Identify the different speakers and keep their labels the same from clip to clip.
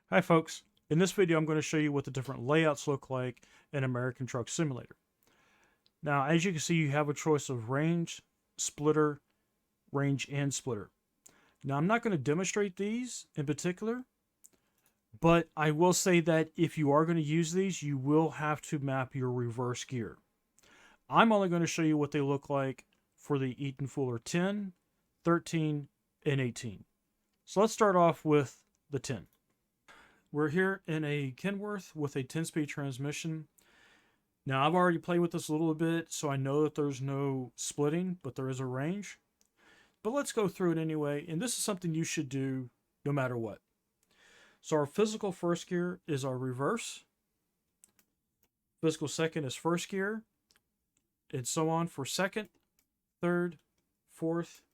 Speaker 1: Hi folks, in this video I'm going to show you what the different layouts look like in American Truck Simulator. Now as you can see you have a choice of range, splitter, range, and splitter. Now I'm not going to demonstrate these in particular, but I will say that if you are going to use these you will have to map your reverse gear. I'm only going to show you what they look like for the Eaton Fuller 10, 13, and 18. So let's start off with the 10. We're here in a Kenworth with a 10-speed transmission. Now, I've already played with this a little bit, so I know that there's no splitting, but there is a range. But let's go through it anyway, and this is something you should do no matter what. So our physical first gear is our reverse. Physical second is first gear, and so on for second, third, fourth,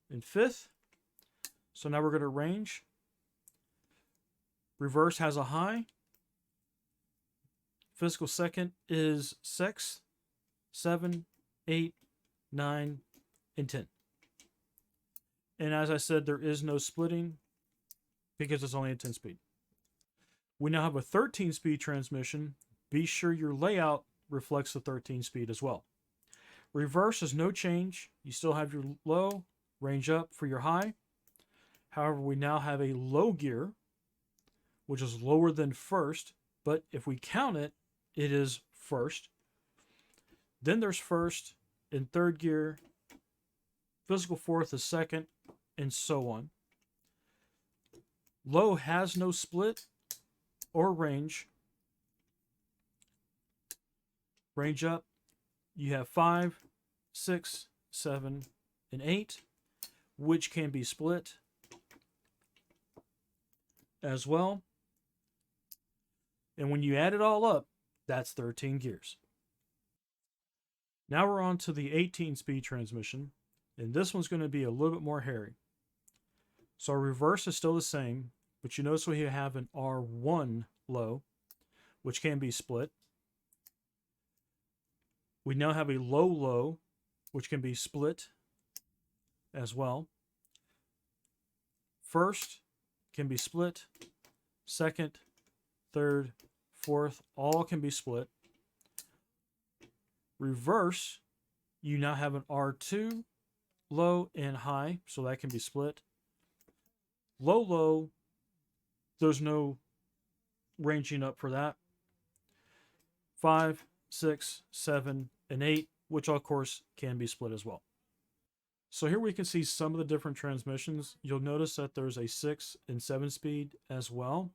Speaker 1: and fifth. So now we're going to range. Reverse has a high. Physical second is 6, 7, 8, 9, and 10. And as I said, there is no splitting because it's only a 10-speed. We now have a 13-speed transmission. Be sure your layout reflects the 13-speed as well. Reverse is no change. You still have your low, range up for your high. However, we now have a low gear, which is lower than first, but if we count it, it is first. Then there's first and third gear. Physical fourth is second, and so on. Low has no split or range. Range up, you have 5, 6, 7, and 8, which can be split as well. And when you add it all up, that's 13 gears. Now we're on to the 18-speed transmission, and this one's going to be a little bit more hairy. So our reverse is still the same, but you notice we have an R1 low, which can be split. We now have a low, which can be split as well. First can be split. Second, third, fourth, all can be split. Reverse, you now have an R2, low and high, so that can be split. Low, there's no ranging up for that. 5, 6, 7, and 8, which of course can be split as well. So here we can see some of the different transmissions. You'll notice that there's a 6 and 7 speed as well.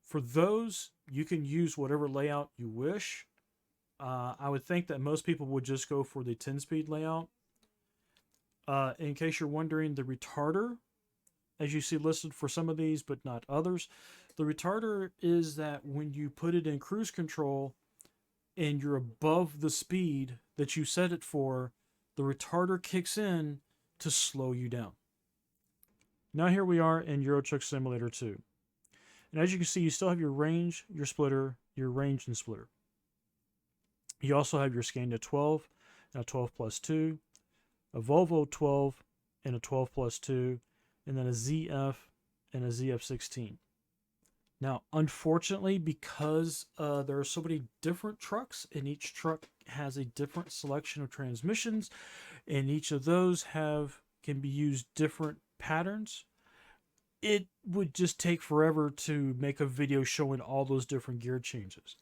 Speaker 1: For those, you can use whatever layout you wish. I would think that most people would just go for the 10-speed layout. In case you're wondering, the retarder, as you see listed for some of these, but not others, the retarder is that when you put it in cruise control and you're above the speed that you set it for, the retarder kicks in to slow you down. Now here we are in Euro Truck Simulator 2. And as you can see, you still have your range, your splitter, your range and splitter. You also have your Scania 12, and a 12 plus 2, a Volvo 12, and a 12 plus 2, and then a ZF and a ZF16. Now, unfortunately, because there are so many different trucks, and each truck has a different selection of transmissions, and each of those can be used different patterns, it would just take forever to make a video showing all those different gear changes.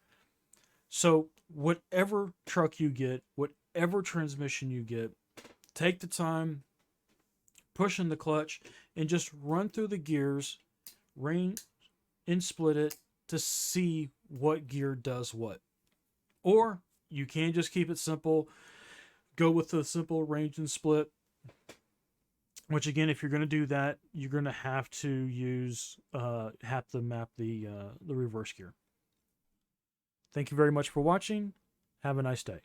Speaker 1: So whatever truck you get, whatever transmission you get, take the time, push in the clutch, and just run through the gears, range and split it to see what gear does what. Or you can just keep it simple, go with the simple range and split, which again, if you're going to do that, you're going to have to map the reverse gear. Thank you very much for watching. Have a nice day.